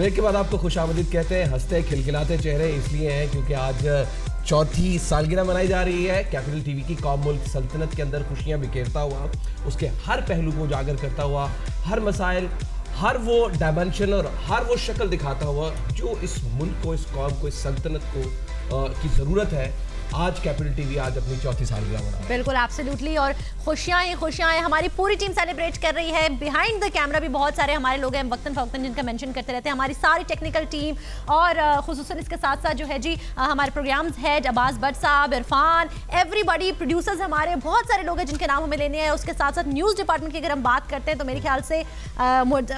Break کے بعد آپ کو خوش آمدید کہتے ہیں. ہنستے کھلکھلاتے چہرے اس لیے ہیں کیونکہ آج چوتھی سالگرہ منائی جا رہی ہے. کیپٹل ٹی وی کی قوم ملک سلطنت کے اندر خوشیاں بکھیرتا ہوا, اس کے ہر پہلو کو اجاگر کرتا ہوا, ہر مسائل, ہر وہ ڈائمنشن اور ہر وہ شکل دکھاتا ہوا جو اس ملک کو, اس قوم کو, اس سلطنت کو کی ضرورت ہے. آج کیپٹل ٹی وی آج اپنی چوتھی سالگرہ منا رہا ہے. بالکل ایبسلیوٹلی, اور خوشیاں ہیں. ہماری پوری ٹیم سیلیبریٹ کر رہی ہے. بیہائنڈ دا کیمرہ بھی بہت سارے ہمارے لوگ ہیں وقتاً فوقتاً جن کا مینشن کرتے رہتے ہیں. ہماری ساری ٹیکنیکل ٹیم اور خصوصاً اس کے ساتھ ساتھ جو ہے جی ہمارے پروگرامز ہیڈ عباس بٹ صاحب, عرفان, ایوری بڈی, پروڈیوسرز ہمارے بہت سارے لوگ ہیں جن کے نام ہمیں لینے ہیں. اس کے ساتھ ساتھ نیوز ڈپارٹمنٹ کی اگر ہم بات کرتے ہیں تو میرے خیال سے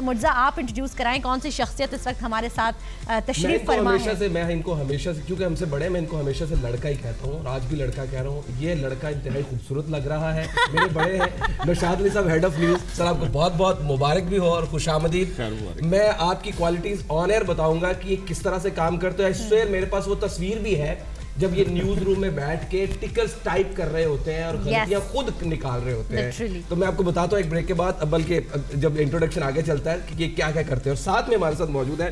مرزا آپ انٹروڈیوس کرائیں کون سی شخصیت اس وقت ہمارے ساتھ تشریف فرما ہے. میں ان کو ہمیشہ سے, کیونکہ ہم سے بڑے, میں ان کو ہمیشہ سے لڑکا ہی کہتا ہوں اور آج بھی لڑکا کہہ رہا ہوں. یہ لڑکا انتہائی خوبصورت لگ رہا ہے, میرے بڑے ہیں نشاط علی صاحب, ہیڈ آف نیوز. سر آپ کو بہت بہت مبارک بھی ہو اور خوش آمدید. میں آپ کی کوالٹیز آن ایئر بتاؤں گا کہ یہ کس طرح سے کام کرتے ہیں. اس سے میرے پاس وہ تصویر بھی ہے جب یہ نیوز روم میں بیٹھ کے ٹکرز ٹائپ کر رہے ہوتے ہیں اور غلطیاں خود نکال رہے ہوتے ہیں. تو میں آپ کو بتاتا ہوں ایک بریک کے بعد, بلکہ جب انٹروڈکشن آگے چلتا ہے کہ یہ کیا کیا کرتے ہیں. اور ساتھ میں ہمارے ساتھ موجود ہے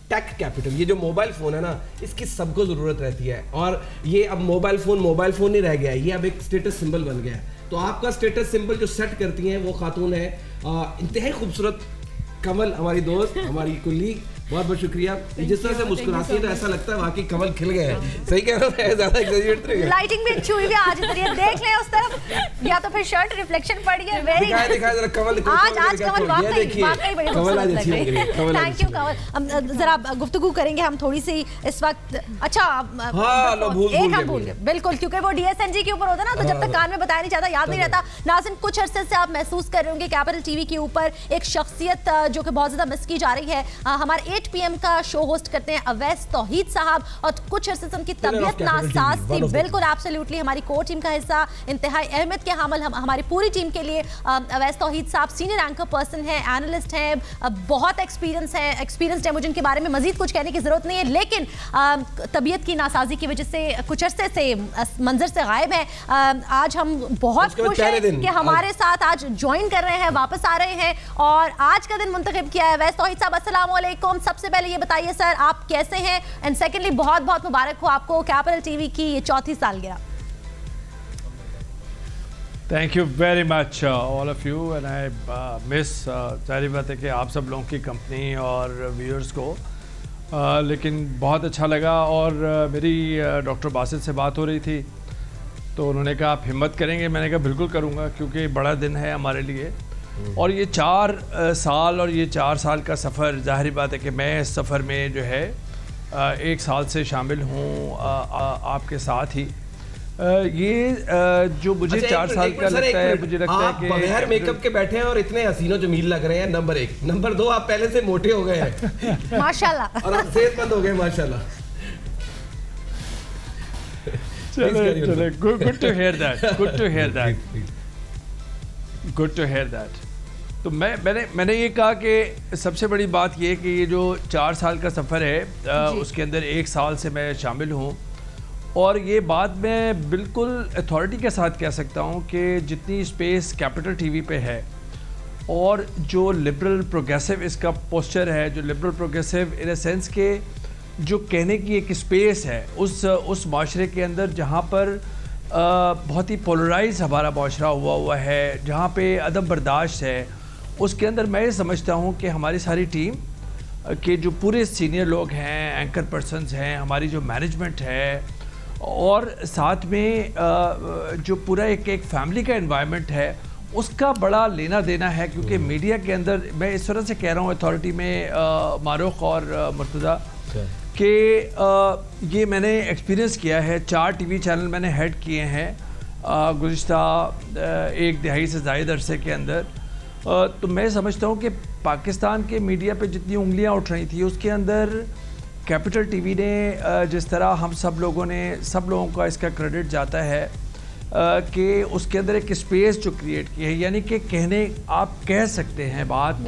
ٹیک کیپٹل. یہ جو موبائل فون ہے نا, اس کی سب کو ضرورت رہتی ہے, اور یہ اب موبائل فون نہیں رہ گیا ہے, یہ اب ایک اسٹیٹس سمبل بن گیا ہے. تو آپ کا اسٹیٹس سمبل جو سیٹ کرتی ہیں وہ خاتون ہے انتہائی خوبصورت کمل, ہماری دوست, ہماری کلیگ. بہت بہت شکریہ. جس طرح سے مسکراتی ہے تو ایسا لگتا ہے واقعی کمل کھل گئے ہیں. صحیح کہہ رہا ہوں, زیادہ ایگزیجریٹ نہیں ہے. لائٹنگ بھی اچھی ہوئی ہے آج ادھر, یہ دیکھ لیں اس طرف, یا تو پھر شرٹ ریفلیکشن پڑی ہے. ویری دکھائے ذرا کمل, آج کمل واقعی بڑی خوبصورت لگ رہی ہے. تھینک یو کمل. ذرا گفتگو کریں گے ہم تھوڑی سی اس وقت. اچھا ایک ہم بھول گئے بالکل, کیونکہ وہ ڈی ایس این جی کے اوپر ہوتا ہے نا, تو جب تک کان میں بتایا نہیں جاتا یاد نہیں رہتا. ناظرین کچھ عرصے سے آپ محسوس کر رہے ہوں گے کیپٹل ٹی وی کے اوپر ایک شخصیت جو کہ بہت زیادہ مس کی جا رہی ہے. ہمارے 8 PM کا شو ہوسٹ کرتے ہیں اویس توحید صاحب, اور کچھ عرصے سے ان کی طبیعت ناساز تھی. بالکل ایبسلیوٹلی ہماری کور ٹیم کا حصہ, انتہائی اہمیت کے حامل ہماری پوری ٹیم کے لیے. اویس توحید صاحب سینئر اینکر پرسن ہیں, اینالسٹ ہیں, بہت ایکسپیرینسڈ ہیں. مجھے ان کے بارے میں مزید کچھ کہنے کی ضرورت نہیں ہے, لیکن طبیعت کی ناسازی کی وجہ سے کچھ عرصے سے منظر سے غائب ہیں. آج ہم بہت خوش ہیں کہ ہمارے ساتھ آج جوائن کر رہے ہیں, واپس آ رہے ہیں, اور آج کا دن منتخب کیا ہے. اویس توحید صاحب السلام علیکم. سب سے پہلے یہ بتائیے سر آپ کیسے ہیں, اینڈ سیکنڈلی بہت بہت مبارک ہو آپ کو کیپٹل ٹی وی کی یہ چوتھی سالگرہ. Thank you very much all of you, and I miss, ظاہر بات ہے کہ آپ سب لوگوں کی کمپنی اور ویورز کو, لیکن بہت اچھا لگا. اور میری ڈاکٹر باسط سے بات ہو رہی تھی تو انہوں نے کہا آپ ہمت کریں گے. میں نے کہا بالکل کروں گا, کیونکہ بڑا دن ہے ہمارے لیے. اور یہ 4 سال اور یہ 4 سال کا سفر, ظاہری بات ہے کہ میں اس سفر میں جو ہے 1 سال سے شامل ہوں آپ کے ساتھ ہی. یہ جو مجھے 4 سال کا لگتا ہے, مجھے لگتا ہے کہ بغیر میک اپ کے بیٹھے ہیں اور اتنے حسین و جمیل لگ رہے ہیں. نمبر 1. نمبر 2, آپ پہلے سے موٹے ہو گئے ہیں ماشاءاللہ, اور آپ صحت مند ہو گئے ماشاءاللہ. چلے good to hear that, good to hear that, good to hear that. تو میں نے یہ کہا کہ سب سے بڑی بات یہ کہ یہ جو 4 سال کا سفر ہے اس کے اندر 1 سال سے میں شامل ہوں, اور یہ بات میں بالکل اتھارٹی کے ساتھ کہہ سکتا ہوں کہ جتنی اسپیس کیپٹل ٹی وی پہ ہے, اور جو لبرل پروگریسو اس کا پوسچر ہے, جو liberal progressive in a sense کہ جو کہنے کی ایک اسپیس ہے اس معاشرے کے اندر جہاں پر بہت ہی پولرائز ہمارا معاشرہ ہوا ہے, جہاں پہ عدم برداشت ہے, اس کے اندر میں یہ سمجھتا ہوں کہ ہماری ساری ٹیم کے جو پورے سینئر لوگ ہیں, اینکر پرسنز ہیں, ہماری جو مینجمنٹ ہے, اور ساتھ میں جو پورا ایک فیملی کا انوائرمنٹ ہے, اس کا بڑا لینا دینا ہے. کیونکہ میڈیا کے اندر میں اس طرح سے کہہ رہا ہوں اتھارٹی میں معروف اور مرتضیٰ کہ یہ میں نے ایکسپیرینس کیا ہے. 4 ٹی وی چینل میں نے ہیڈ کیے ہیں گزشتہ 1 دہائی سے زائد عرصے کے اندر. تو میں سمجھتا ہوں کہ پاکستان کے میڈیا پہ جتنی انگلیاں اٹھ رہی تھیں اس کے اندر کیپٹل ٹی وی نے جس طرح ہم سب لوگوں کا اس کا کریڈٹ جاتا ہے کہ اس کے اندر ایک اسپیس جو کریٹ کی ہے, یعنی کہ آپ کہہ سکتے ہیں بات,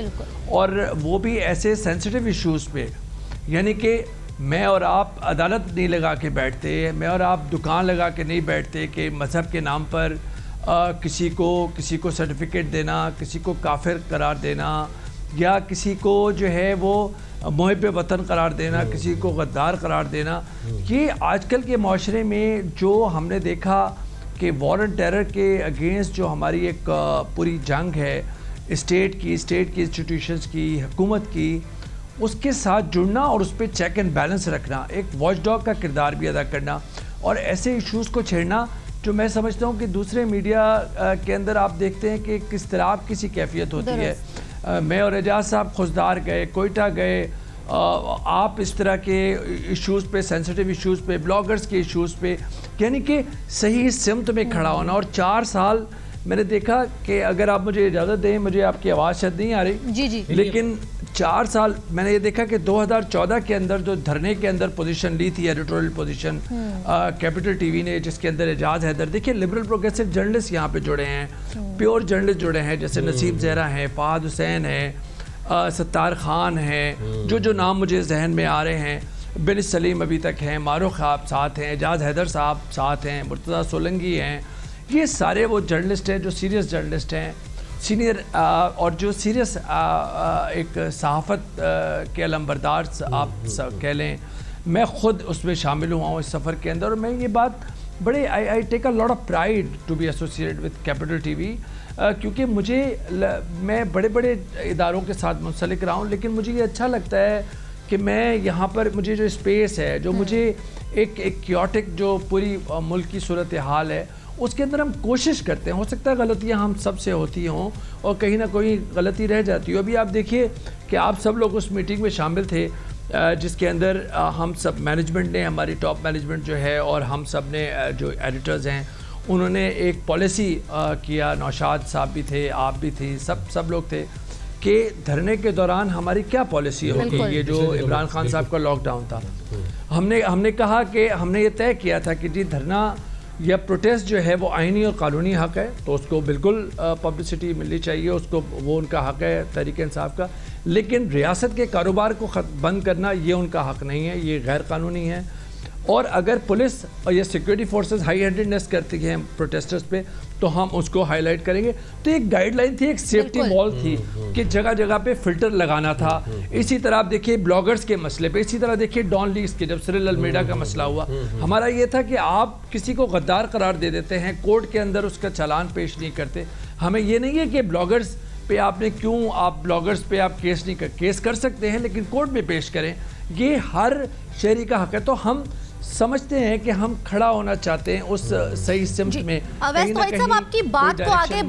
اور وہ بھی ایسے سینسٹیو ایشوز پہ. یعنی کہ میں اور آپ عدالت نہیں لگا کے بیٹھتے, میں اور آپ دکان لگا کے نہیں بیٹھتے کہ مذہب کے نام پر کسی کو سرٹیفکیٹ دینا, کسی کو کافر قرار دینا, یا کسی کو جو ہے وہ محب وطن قرار دینا، کسی کو غدار قرار دینا، یہ آج کل کے معاشرے میں جو ہم نے دیکھا کہ وار اینڈ ٹیرر کے اگینسٹ جو ہماری ایک پوری جنگ ہے اسٹیٹ کی انسٹیٹیوشنز کی، حکومت کی، اس کے ساتھ جڑنا اور اس پہ چیک اینڈ بیلنس رکھنا، ایک واچ ڈاگ کا کردار بھی ادا کرنا اور ایسے ایشوز کو چھیڑنا جو میں سمجھتا ہوں کہ دوسرے میڈیا کے اندر آپ دیکھتے ہیں کہ کس طرح کسی کیفیت ہوتی ہے. میں اور اعجاز صاحب خوزدار گئے، کوئٹہ گئے، آپ اس طرح کے ایشوز پہ، سینسٹیو ایشوز پہ، بلاگرز کے ایشوز پہ، یعنی کہ صحیح سمت میں کھڑا ہونا. اور 4 سال میں نے دیکھا کہ اگر آپ مجھے اجازت دیں، مجھے آپ کی آواز شاید نہیں آ رہی جی لیکن 4 سال میں نے یہ دیکھا کہ 2014 کے اندر جو دھرنے کے اندر پوزیشن لی تھی، ایڈیٹوریل پوزیشن کیپٹل ٹی وی نے، جس کے اندر اعجاز حیدر، دیکھیے لبرل پروگریسو جرنلسٹ یہاں پہ جڑے ہیں، پیور جرنلسٹ جڑے ہیں، جیسے نسیم زہرا ہیں، فہد حسین ہیں، ستار خان ہیں، جو نام مجھے ذہن میں آ رہے ہیں، بن سلیم ابھی تک ہیں، معروف صاحب ساتھ ہیں، اعجاز حیدر صاحب ساتھ ہیں، مرتضیٰ سولنگی ہیں. یہ سارے وہ جرنلسٹ ہیں جو سیریس جرنلسٹ ہیں، سینئر اور جو سیریس ایک صحافت کے علمبردار آپ کہہ لیں. میں خود اس میں شامل ہوا ہوں اس سفر کے اندر، اور میں یہ بات بڑے I take a lot of pride to be associated with Capital T V, کیونکہ میں بڑے بڑے اداروں کے ساتھ منسلک رہا ہوں، لیکن مجھے یہ اچھا لگتا ہے کہ میں یہاں پر مجھے جو اسپیس ہے، جو مجھے ایک کیوٹک جو پوری ملک کی صورتحال ہے، اس کے اندر ہم کوشش کرتے ہیں. ہو سکتا ہے غلطیاں ہم سب سے ہوتی ہوں اور کہیں نہ کوئی غلطی رہ جاتی ہو. ابھی آپ دیکھیے کہ آپ سب لوگ اس میٹنگ میں شامل تھے جس کے اندر ہم سب مینجمنٹ نے، ہماری ٹاپ مینجمنٹ جو ہے، اور ہم سب نے جو ایڈیٹرز ہیں، انہوں نے ایک پالیسی کیا. نوشاد صاحب بھی تھے، آپ بھی تھی، سب لوگ تھے کہ دھرنے کے دوران ہماری کیا پالیسی ہوگی. یہ جو عمران خان صاحب کا لاک ڈاؤن تھا، ہم نے کہا کہ ہم نے یہ طے کیا تھا کہ جی دھرنا یا پروٹیسٹ جو ہے وہ آئینی اور قانونی حق ہے، تو اس کو بالکل پبلسٹی ملنی چاہیے، اس کو وہ ان کا حق ہے تحریک انصاف کا. لیکن ریاست کے کاروبار کو بند کرنا یہ ان کا حق نہیں ہے، یہ غیر قانونی ہے. اور اگر پولیس اور یہ سیکورٹی فورسز ہائی ہینڈڈنیس کرتی ہیں پروٹیسٹرز پہ تو ہم اس کو ہائی لائٹ کریں گے. تو ایک گائیڈ لائن تھی، ایک سیفٹی وال تھی کہ جگہ جگہ پہ فلٹر لگانا تھا. اسی طرح آپ دیکھیے بلاگرز کے مسئلے پہ، اسی طرح دیکھیے ڈان لیگز کے، جب سرل المیڈا کا مسئلہ ہوا، ہمارا یہ تھا کہ آپ کسی کو غدار قرار دے دیتے ہیں، کورٹ کے اندر اس کا چالان پیش نہیں کرتے. ہمیں یہ نہیں ہے کہ بلاگرز پہ آپ نے کیوں، آپ بلاگرز پہ آپ کیس کر سکتے ہیں لیکن کورٹ میں پیش کریں، یہ ہر شہری کا حق ہے. تو ہم سمجھتے ہیں کہ ہم کھڑا ہونا چاہتے ہیں اس صحیح سمت میں. اویس طویل صاحب، آپ کی بات کو آگے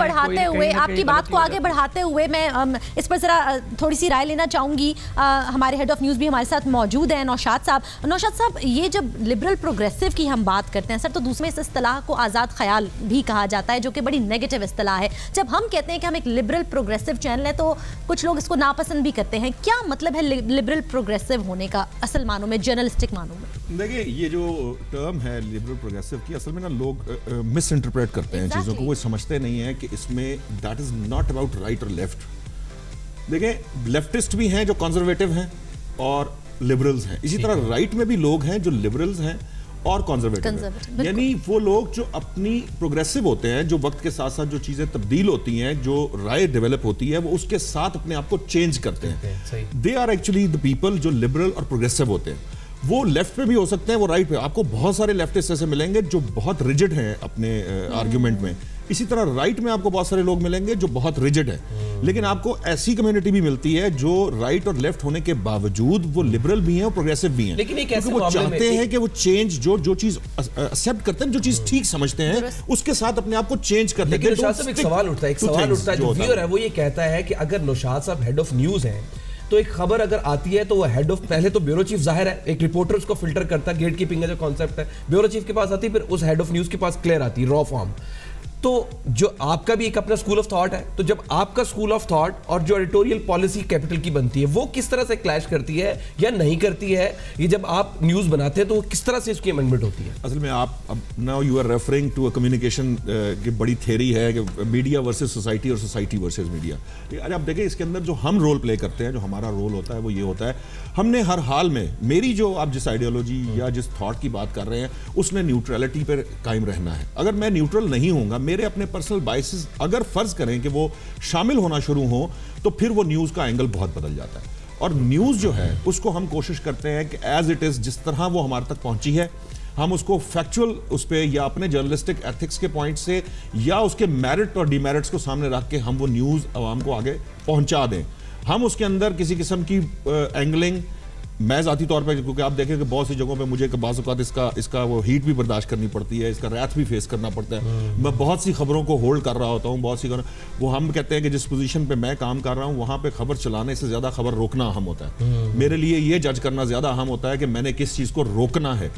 بڑھاتے ہوئے میں اس پر ذرا تھوڑی سی رائے لینا چاہوں گی. ہمارے ہیڈ آف نیوز بھی ہمارے ساتھ موجود ہیں، نوشاد صاحب. یہ جب لبرل پروگریسو کی ہم بات کرتے ہیں سر، تو دوسرے اس اصطلاح کو آزاد خیال بھی کہا جاتا ہے، جو کہ بڑی نیگیٹو اصطلاح ہے. جب ہم کہتے ہیں کہ ہم ایک لبرل پروگریسو چینل ہے تو کچھ لوگ اس کو ناپسند بھی کرتے ہیں. کیا مطلب ہے لبرل پروگریسو ہونے کا اصل معنوں میں، جرنلسٹک معنوں میں؟ دیکھیں، یہ جو ٹرم ہے لبرل پروگریسو کی، اصل میں نا لوگ مس انٹرپریٹ کرتے ہیں چیزوں کو. وہ سمجھتے نہیں ہیں کہ اس میں that is not about right اور لیفٹ. دیکھیں، لیفٹسٹ بھی ہیں جو کنزرویٹو ہیں اور لبرلز ہیں. اسی طرح رائٹ میں بھی لوگ ہیں جو لبرلز ہیں اور کنزرویٹو ہیں. یعنی وہ لوگ جو اپنی پروگریسو ہوتے ہیں، جو وقت کے ساتھ ساتھ جو چیزیں تبدیل ہوتی ہیں، جو رائے ڈیولپ ہوتی ہے، وہ اس کے ساتھ اپنے آپ کو چینج کرتے ہیں. They are actually the people جو لبرل اور پروگریسو ہوتے ہیں. وہ لیفٹ پہ بھی ہو سکتے ہیں، وہ رائٹ پہ. آپ کو بہت سارے لیفٹسٹ ایسے ملیں گے جو بہت ریجڈ ہیں اپنے آرگیومنٹ میں. اسی طرح رائٹ میں آپ کو بہت سارے لوگ ملیں گے جو بہت ریجڈ ہیں. لیکن آپ کو ایسی کمیونٹی بھی ملتی ہے جو رائٹ اور لیفٹ ہونے کے باوجود وہ لبرل بھی ہیں اور پروگریسو بھی ہیں. لیکن وہ چاہتے ہیں کہ وہ چینج، جو چیز ایکسیپٹ کرتے ہیں، جو چیز ٹھیک سمجھتے ہیں، اس کے ساتھ اپنے آپ کو چینج کرتے ہیں. لیکن نوشاد صاحب ایک سوال اٹھتا ہے جو ویور ہے وہ یہ کہتا ہے کہ اگر نوشاد صاحب ہیڈ آف نیوز ہیں تو ایک خبر اگر آتی ہے تو وہ ہیڈ آف، پہلے تو بیورو چیف ظاہر ہے، ایک رپورٹر اس کو فلٹر کرتا ہے، گیٹ کیپنگ کا جو کانسیپٹ ہے بیورو چیف کے پاس آتی ہے، پھر اس ہیڈ آف نیوز کے پاس کلیئر آتی ہے را فارم. تو جو آپ کا بھی ایک اپنا اسکول آف تھاٹ ہے، تو جب آپ کا اسکول آف تھاٹ اور جو ایڈیٹوریل پالیسی کیپٹل کی بنتی ہے وہ کس طرح سے کلیش کرتی ہے یا نہیں کرتی ہے؟ یہ جب آپ نیوز بناتے ہیں تو وہ کس طرح سے اس کی امینڈمنٹ ہوتی ہے؟ اصل میں آپ now you are referring to a communication کی بڑی تھیوری ہے کہ میڈیا ورسز سوسائٹی اور سوسائٹی ورسز میڈیا. اچھا آپ دیکھیں اس کے اندر جو ہم رول پلے کرتے ہیں، جو ہمارا رول ہوتا ہے وہ یہ ہوتا ہے، ہم نے ہر حال میں، میری جو آپ جس آئیڈیالوجی یا جس تھاٹ کی بات کر رہے ہیں اس نے نیوٹرلٹی پر قائم رہنا ہے. اگر میں نیوٹرل نہیں ہوں گا، میرے اپنے پرسنل بائسز اگر فرض کریں کہ وہ شامل ہونا شروع ہوں تو پھر وہ نیوز کا اینگل بہت بدل جاتا ہے. اور نیوز جو ہے اس کو ہم کوشش کرتے ہیں کہ ایز اٹ از جس طرح وہ ہمارے تک پہنچی ہے ہم اس کو فیکچول اس پہ یا اپنے جرنلسٹک ایتھکس کے پوائنٹ سے یا اس کے میرٹ اور ڈی میرٹس کو سامنے رکھ کے ہم وہ نیوز عوام کو آگے پہنچا دیں. ہم اس کے اندر کسی قسم کی اینگلنگ میں ذاتی طور پہ, کیونکہ آپ دیکھیں کہ بہت سی جگہوں پہ مجھے بعض اوقات اس کا وہ ہیٹ بھی برداشت کرنی پڑتی ہے, اس کا ریت بھی فیس کرنا پڑتا ہے. میں بہت سی خبروں کو ہولڈ کر رہا ہوتا ہوں, بہت سی وہ ہم کہتے ہیں کہ جس پوزیشن پہ میں کام کر رہا ہوں وہاں پہ خبر چلانے سے زیادہ خبر روکنا اہم ہوتا ہے. میرے لیے یہ جج کرنا زیادہ اہم ہوتا ہے کہ میں نے کس چیز کو روکنا ہے.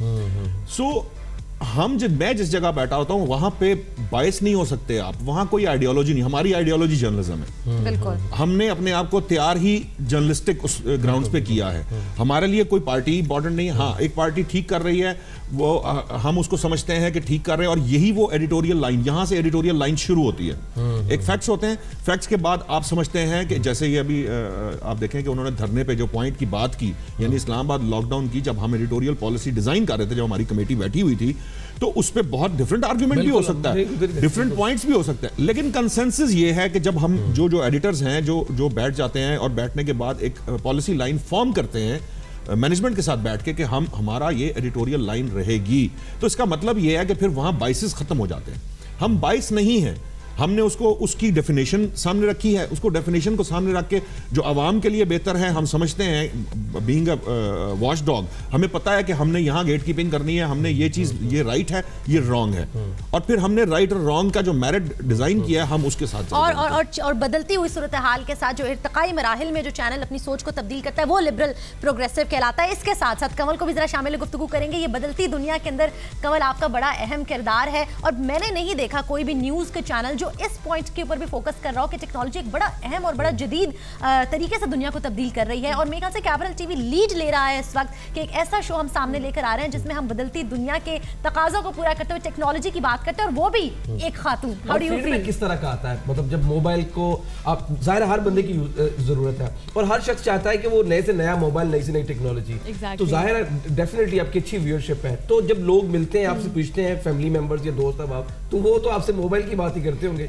میں جس جگہ بیٹھا ہوتا ہوں وہاں پہ باعث نہیں ہو سکتے آپ, وہاں کوئی آئیڈیالوجی نہیں, ہماری آئیڈیالوجی جرنلزم ہے. بالکل ہم نے اپنے آپ کو تیار ہی جرنلسٹک گراؤنڈز پہ کیا ہے. ہمارے لیے کوئی پارٹی امپورٹنٹ نہیں ہے. ہاں ایک پارٹی ٹھیک کر رہی ہے, وہ ہم اس کو سمجھتے ہیں کہ ٹھیک کر رہے ہیں, اور یہی وہ ایڈیٹوریل لائن, یہاں سے ایڈیٹوریل لائن شروع ہوتی ہے. ایک فیکٹس ہوتے ہیں, فیکٹس کے بعد آپ سمجھتے ہیں کہ جیسے یہ ابھی آپ دیکھیں کہ انہوں نے دھرنے پہ جو پوائنٹ کی بات کی, یعنی اسلام آباد لاک ڈاؤن کی, جب ہم ایڈیٹوریل پالیسی ڈیزائن کر رہے تھے, جب ہماری کمیٹی بیٹھی ہوئی تھی, تو اس پہ بہت ڈفرنٹ آرگومنٹ بھی ہو سکتا ہے, ڈفرنٹ پوائنٹس بھی ہو سکتا ہے, لیکن کنسنسس یہ ہے کہ جب ہم جو ایڈیٹرز ہیں جو بیٹھ جاتے ہیں اور بیٹھنے کے بعد ایک پالیسی لائن فارم کرتے ہیں مینجمنٹ کے ساتھ بیٹھ کے کہ ہمارا یہ ایڈیٹوریل لائن رہے گی, تو اس کا مطلب یہ ہے کہ پھر وہاں بائسز ختم ہو جاتے ہیں. ہم بائس نہیں ہیں, ہم نے اس کی ڈیفینیشن سامنے رکھی ہے. اس کو ڈیفینیشن کو سامنے رکھ کے جو عوام کے لیے بہتر ہے ہم سمجھتے ہیں, بینگ اے واچ ڈاگ, ہمیں پتا ہے کہ ہم نے یہاں گیٹ کیپنگ کرنی ہے, ہم نے یہ چیز, یہ رائٹ ہے, یہ رانگ ہے, اور پھر ہم نے رائٹ اور رانگ کا جو میرٹ ڈیزائن کیا ہے ہم اس کے ساتھ اور بدلتی ہوئی صورتحال کے ساتھ جو ارتقائی مراحل میں جو چینل اپنی سوچ کو تبدیل کرتا ہے وہ لبرل پروگریسو کہلاتا ہے. اس کے ساتھ ساتھ کنول کو بھی ذرا شامل گفتگو کریں گے. یہ بدلتی دنیا کے اندر کنول آپ کا بڑا اہم کردار ہے, اور میں نے نہیں دیکھا کوئی بھی نیوز کے چینل جو اس پوائنٹ کے پر بھی فوکس کر رہا ہو کہ ٹیکنالوجی ایک بڑا اہم اور بڑا جدید طریقے سے دنیا کو تبدیل کر رہی ہے. اور میرے خیال سے کیپٹل ٹی وی لیڈ لے رہا ہے اس وقت کہ ایک ایسا شو ہم سامنے لے کر آ رہے ہیں جس میں ہم بدلتی دنیا کے تقاضوں کو پورا کرتے ہوئے ٹیکنالوجی کی بات کرتے ہیں, اور وہ بھی ایک خاتون. ہاؤ ڈو یو فیل کس طرح کا آتا ہے, مطلب جب موبائل کو آپ, ظاہر ہر بندے کی ضرورت ہے اور ہر شخص چاہتا ہے کہ وہ نئے سے نیا موبائل, نئی سے نئی ٹیکنالوجی, تو ظاہر ہے ڈیفینیٹلی آپ کی اچھی ویورشپ ہے. تو جب لوگ ملتے ہیں آپ سے پوچھتے ہیں, فیملی ممبرز یا دوست احباب, تو وہ تو آپ سے موبائل کی بات ہی کرتے ہوں گے.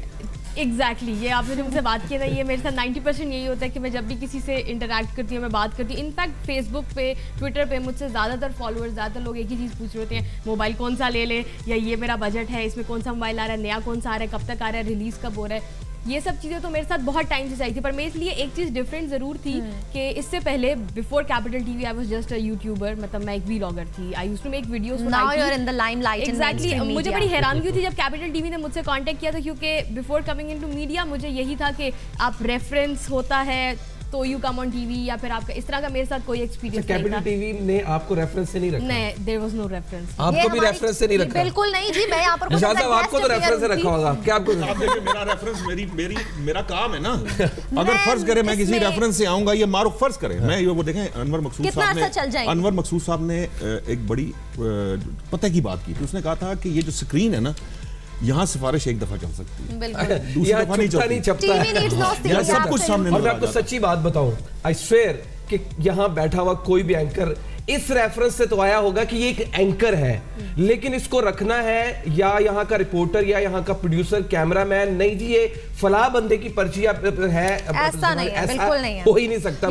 ایگزیکٹلی, یہ آپ نے جو مجھ سے بات کی ہے یہ میرے ساتھ 90% یہی ہوتا ہے کہ میں جب بھی کسی سے انٹریکٹ کرتی ہوں, میں بات کرتی ہوں. انفیکٹ فیس بک پہ, ٹویٹر پہ مجھ سے زیادہ تر فالوورز, زیادہ تر لوگ ایک ہی چیز پوچھ رہے ہوتے ہیں, موبائل کون سا لے لیں, یا یہ میرا بجٹ ہے, اس میں کون سا موبائل آ رہا ہے, نیا کون سا آ رہا ہے, کب تک آ رہا ہے, ریلیز کب ہو رہا ہے. یہ سب چیزیں تو میرے ساتھ بہت ٹائم سے چاہیے تھی, پر میرے لیے ایک چیز ڈفرینٹ ضرور تھی کہ اس سے پہلے before Capital T V I was just a YouTuber, مطلب میں ایک ویلاگر تھی. I used to make videos. Now you are in the limelight. Exactly, مجھے بڑی حیرانگی ہوئی تھی جب کیپٹل ٹی وی نے مجھ سے کانٹیکٹ کیا تھا, کیونکہ before coming into media مجھے یہی تھا کہ آپ ریفرنس ہوتا ہے تو you come on T V, یا پھر آپ کا اس طرح کا میرے ساتھ کوئی ایکسپیرینس نہیں تھا. کیپٹل ٹی وی نے آپ کو ریفرنس سے نہیں رکھا؟ نہیں, دیر واز نو ریفرنس. آپ کو بھی ریفرنس سے نہیں رکھا؟ بالکل نہیں جی, میں یہاں پر نشاط صاحب آپ کو تو ریفرنس سے رکھا ہوگا. کیا آپ کو میرا ریفرنس میرا کام ہے نا. اگر فرض کرے میں کسی ریفرنس سے آؤں گا, یہ معروف فرض کرے میں, وہ دیکھیں انور مقصود صاحب نے ایک بڑی پتہ کی بات کی تھی. اس نے کہا تھا کہ یہ جو اسکرین ہے نا, یہاں سفارش ایک دفعہ چل سکتی ہے, دوسری دفعہ نہیں چلتی. سب کچھ سامنے. اور میں آپ کو سچی بات بتاؤں, آئی سویئر کہ یہاں بیٹھا ہوا کوئی بھی اینکر اس ریفرنس سے تو آیا ہوگا کہ یہ ایک اینکر ہے, لیکن اس کو رکھنا ہے یا یہاں کا رپورٹر یا یہاں کا پروڈیوسر, کیمرہ مین, نہیں جی یہ فلاں بندے کی پرچی ہے, ایسا نہیں ہے, بالکل نہیں ہے, ہو ہی نہیں سکتا.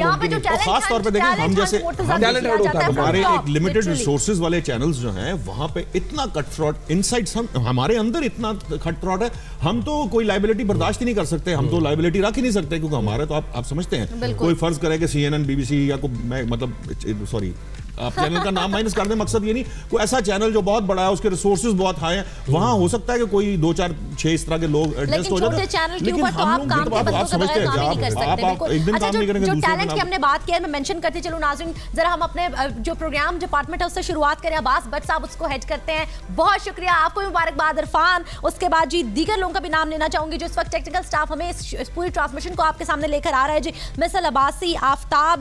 خاص طور پہ دیکھیں ہم جیسے ہمارے ایک لمیٹڈ ریسورسز والے چینلز جو ہیں وہاں پہ اتنا کٹ تھروٹ انسائٹس, ہمارے اندر اتنا کٹ تھروٹ ہے, ہم تو کوئی لائبلٹی برداشت ہی نہیں کر سکتے. ہم تو لائبلٹی رکھ ہی نہیں سکتے, کیونکہ ہمارے تو آپ سمجھتے ہیں, کوئی فرض کرے کہ CNN BBC یا میں مطلب سوری آپ چینل کا نام مائنس کر دیں, مقصد یہ نہیں, کوئی ایسا چینل جو بہت بڑا ہے, اس کے ریسورسز بہت ہائی ہیں, وہاں ہو سکتا ہے کہ کوئی 2 4 6 اس طرح کے لوگ ایڈجسٹ ہو جاتے ہیں, لیکن ہم لوگ تو آپ سمجھتے ہیں آپ ایک دن کام نہیں کریں گے. جو ٹیلنٹ کی ہم نے بات کی ہے, میں مینشن کرتی چلوں ناظرین, ذرا ہم اپنے جو پروگرام ڈپارٹمنٹ ہے اس سے شروعات کریں. عباس بٹ صاحب اس کو ہیڈ کرتے ہیں, بہت شکریہ آپ کو, مبارکباد. عرفان, اس کے بعد جی دیگر لوگوں کا بھی نام لینا چاہوں گی جو اس وقت ٹیکنیکل اسٹاف ہمیں اس پوری ٹرانسمیشن کو آپ کے سامنے لے کر آ رہا ہے. جی مثل عباسی, آفتاب,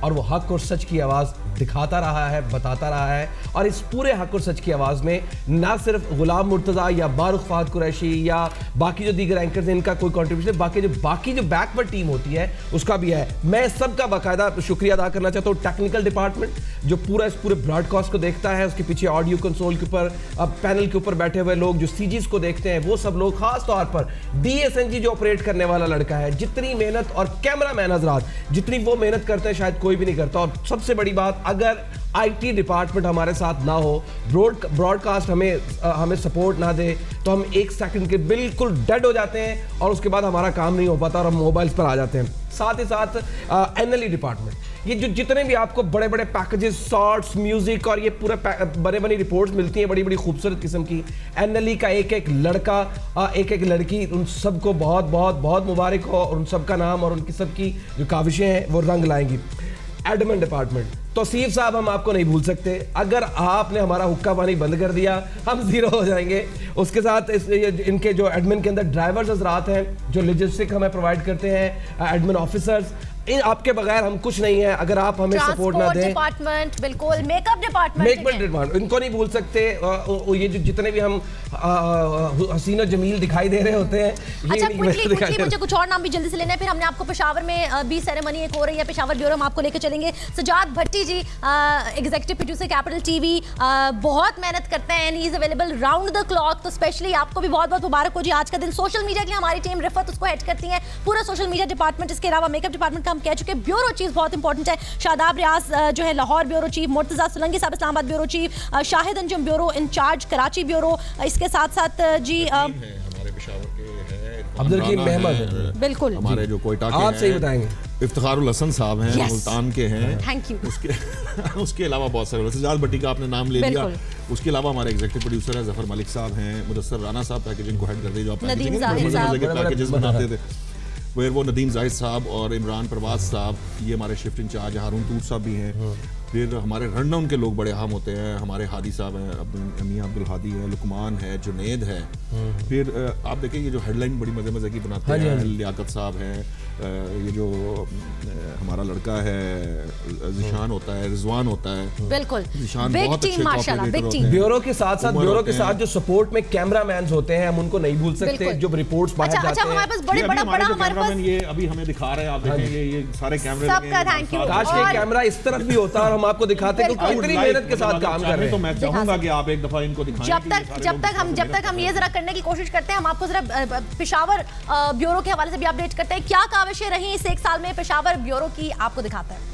اور وہ حق اور سچ کی آواز دکھاتا رہا ہے, بتاتا رہا ہے. اور اس پورے حق اور سچ کی آواز میں نہ صرف غلام مرتضیٰ یا بارق فہد قریشی یا باقی جو دیگر اینکرز ہیں ان کا کوئی کنٹریبیوشن ہے, باقی جو بیک پر ٹیم ہوتی ہے اس کا بھی ہے. میں سب کا باقاعدہ شکریہ ادا کرنا چاہتا ہوں. ٹیکنیکل ڈپارٹمنٹ جو پورا اس پورے براڈ کاسٹ کو دیکھتا ہے, اس کے پیچھے آڈیو کنسول کے اوپر پینل کے اوپر بیٹھے ہوئے لوگ جو سی جیز کو دیکھتے ہیں, وہ سب لوگ, خاص طور پر DSNG جو آپریٹ کرنے والا لڑکا ہے, جتنی محنت, اور کیمرہ مین حضرات جتنی وہ محنت کرتے ہیں شاید کوئی بھی نہیں کرتا. اور سب سے بڑی بات, اگر IT ڈپارٹمنٹ ہمارے ساتھ نہ ہو, براڈ کاسٹ ہمیں سپورٹ نہ دے, تو ہم 1 سیکنڈ کے بالکل ڈیڈ ہو جاتے ہیں اور اس کے بعد ہمارا کام نہیں ہو پاتا اور ہم موبائلز پر آ جاتے ہیں. ساتھ ہی ساتھ NLE ڈپارٹمنٹ, یہ جو جتنے بھی آپ کو بڑے بڑے پیکیجز, شارٹس, میوزک اور یہ پورے بڑے بڑی رپورٹس ملتی ہیں بڑی بڑی خوبصورت قسم کی, NLE کا ایک ایک لڑکا, ایک ایک لڑکی, ان سب کو بہت بہت بہت مبارک ہو, اور ان سب کا نام اور ان کی سب کی جو کاوشیں ہیں وہ رنگ لائیں گی. ایڈمن ڈپارٹمنٹ, توصیف صاحب ہم آپ کو نہیں بھول سکتے. اگر آپ نے ہمارا حکا پانی بند کر دیا ہم زیرو ہو جائیں گے. اس کے ساتھ ان کے جو ایڈمن کے اندر ڈرائیورز حضرات ہیں جو لاجسٹک ہمیں پرووائڈ کرتے ہیں, ایڈمن آفیسرز, آپ کے بغیر ہم کچھ نہیں ہیں. اگر آپ ہمیں سپورٹ نہ دیں, ڈپارٹمنٹ, بالکل میک اپ ڈپارٹمنٹ, ان کو نہیں بھول سکتے. یہ جو جتنے بھی ہم حسین و جمیل دکھائی دے رہے ہوتے ہیں. اچھا مجھے کچھ اور نام بھی جلدی سے لینا ہے, پھر ہم نے آپ کو پشاور میں بھی سیریمنی ایک ہو رہی ہے, پشاور بیورو ہم آپ کو لے کے چلیں گے. Sajjad Bhatti ji, executive producer Capital T V, بہت محنت کرتے ہیں, he is available round the clock. تو اسپیشلی آپ کو بھی بہت بہت مبارک ہو جی آج کا دن. سوشل میڈیا کے لیے ہماری ٹیم رفت اس کو ہیڈ کرتی ہیں, پورا سوشل میڈیا ڈپارٹمنٹ. اس کے علاوہ میک اپ ڈپارٹمنٹ کا ہم کہہ چکے, بیورو چیف بہت امپورٹنٹ ہے. شاداب ریاض جو ہے لاہور بیورو چیف, مرتضیٰ سولنگی صاحب اسلام آباد بیورو چیف, شاہد انجم بیورو انچارج کراچی بیورو. اس کے ساتھ ساتھ جی ہمارے پشاور کے ہیں عبدالرحیم محمد, بالکل ہمارے جو کوئٹہ کے آپ صحیح بتائیں گے, افتخار الحسن صاحب ہیں ملتان کے ہیں. Thank you. اس کے علاوہ بہت سارے, سجاد بھٹی کا آپ نے نام لے لیا. اس کے علاوہ ہمارے ایگزیکٹو پروڈیوسر ہیں ظفر ملک صاحب ہیں, مدثر رانا صاحب پیکیجنگ کو ہیڈ کرتے ہیں, جو آپ پیکیجز بناتے تھے, وہ ندیم زاہد صاحب اور عمران پرواز صاحب, یہ ہمارے شفٹ انچارج. ہارون توت صاحب بھی ہیں. پھر ہمارے رن ڈاؤن کے لوگ بڑے اہم ہوتے ہیں, ہمارے ہادی صاحب ہیں, میاں عبدالہادی ہے, لقمان ہے, جنید ہے. پھر آپ دیکھیں یہ جو ہیڈ لائن بڑی مزے مزے کی بناتے ہیں, لیاقت صاحب ہیں. یہ جو ہمارا لڑکا ہے ذیشان ہوتا ہے, رضوان ہوتا ہے, بالکل ذیشان بہت اچھے کوآپریٹر ہوتے ہیں. بیورو کے ساتھ ساتھ بیورو کے ساتھ جو سپورٹ میں کیمرہ مینز ہوتے ہیں, ہم ان کو نہیں بھول سکتے, جو رپورٹس باہر جاتے ہیں. اچھا ہمارے پاس بڑے بڑا ہمارے پاس یہ ابھی ہمیں دکھا رہے ہیں, آپ دیکھیں یہ سارے کیمرے سب کا تھینک یو. کاش کے کیمرہ اس طرف بھی ہوتا اور ہم آپ کو دکھاتے کہ کتنی محنت کے ساتھ کام کر رہے ہیں. تو میں چاہوں گا کہ آپ ایک دفعہ ان کو دکھائیں. جب تک ہم یہ ذرا کرنے کی کوشش کرتے ہیں, ہم آپ کو ذرا پشاور بیورو کے حوالے سے بھی اپڈیٹ کرتے ہیں. کیا کاوشیں رہیں اس 1 سال میں پشاور بیورو کی, آپ کو دکھاتا ہے.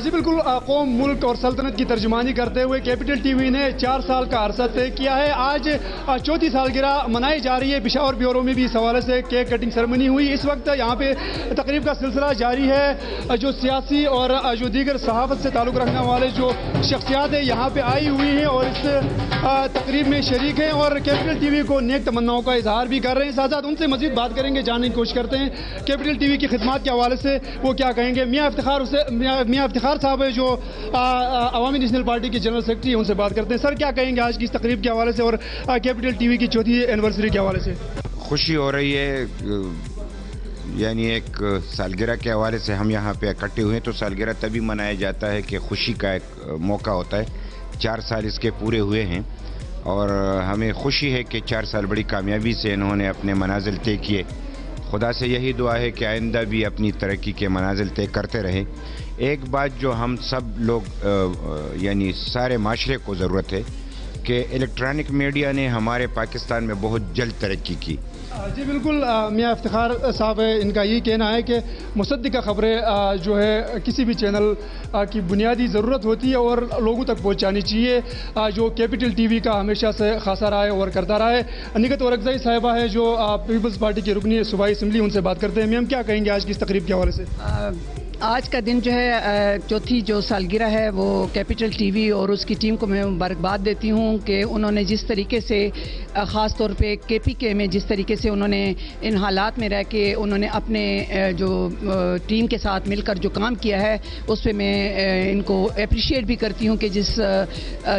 جی بالکل, قوم, ملک اور سلطنت کی ترجمانی کرتے ہوئے کیپٹل ٹی وی نے 4 سال کا عرصہ طے کیا ہے. آج 34 سالگرہ منائی جا رہی ہے. پشاور بیورو میں بھی اس حوالے سے کیک کٹنگ سرمنی ہوئی. اس وقت یہاں پہ تقریب کا سلسلہ جاری ہے. جو سیاسی اور جو دیگر صحافت سے تعلق رکھنے والے جو شخصیات ہیں یہاں پہ آئی ہوئی ہیں اور اس تقریب میں شریک ہیں, اور کیپٹل ٹی وی کو نیک تمناؤں کا اظہار بھی کر رہے ہیں. ساتھ ساتھ ان سے مزید بات کریں گے, جاننے کی کوشش کرتے ہیں کیپٹل ٹی وی کی خدمات کے حوالے سے وہ کیا کہیں گے. میاں افتخار صاحب ہے جو عوامی نیشنل پارٹی کے جنرل سیکرٹری, ان سے بات کرتے ہیں. سر کیا کہیں گے آج کی اس تقریب کے حوالے سے اور کیپٹل ٹی وی کی 4تھی اینیورسری کے حوالے سے؟ خوشی ہو رہی ہے, یعنی ایک سالگرہ کے حوالے سے ہم یہاں پہ اکٹھے ہوئے ہیں. تو سالگرہ تبھی منایا جاتا ہے کہ خوشی کا ایک موقع ہوتا ہے. 4 سال اس کے پورے ہوئے ہیں اور ہمیں خوشی ہے کہ 4 سال بڑی کامیابی سے انہوں نے اپنے منازل طے کیے. خدا سے یہی دعا ہے کہ آئندہ بھی اپنی ترقی کے منازل طے کرتے رہیں. ایک بات جو ہم سب لوگ یعنی سارے معاشرے کو ضرورت ہے کہ الیکٹرانک میڈیا نے ہمارے پاکستان میں بہت جلد ترقی کی. جی بالکل, میاں افتخار صاحب ہے, ان کا یہ کہنا ہے کہ مصدقہ خبریں جو ہے کسی بھی چینل کی بنیادی ضرورت ہوتی ہے اور لوگوں تک پہنچانی چاہیے, جو کیپٹل ٹی وی کا ہمیشہ سے خاصا رہا ہے اور کرتا رہا ہے. نگہت اورکزئی صاحبہ ہے جو پیپلز پارٹی کی رکنی صوبائی اسمبلی, ان سے بات کرتے ہیں. میم کیا کہیں گے آج کی اس تقریب کے حوالے سے؟ آج کا دن جو ہے 4تھی جو سالگرہ ہے وہ کیپٹل ٹی وی اور اس کی ٹیم کو میں مبارکباد دیتی ہوں کہ انہوں نے جس طریقے سے خاص طور پہ KPK میں جس طریقے سے انہوں نے ان حالات میں رہ کے انہوں نے اپنے جو ٹیم کے ساتھ مل کر جو کام کیا ہے اس پہ میں ان کو اپریشیٹ بھی کرتی ہوں کہ جس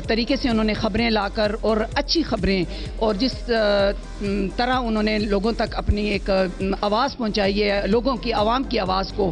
طریقے سے انہوں نے خبریں لا کر اور اچھی خبریں اور جس طرح انہوں نے لوگوں تک اپنی ایک آواز پہنچائی ہے, لوگوں کی عوام کی آواز کو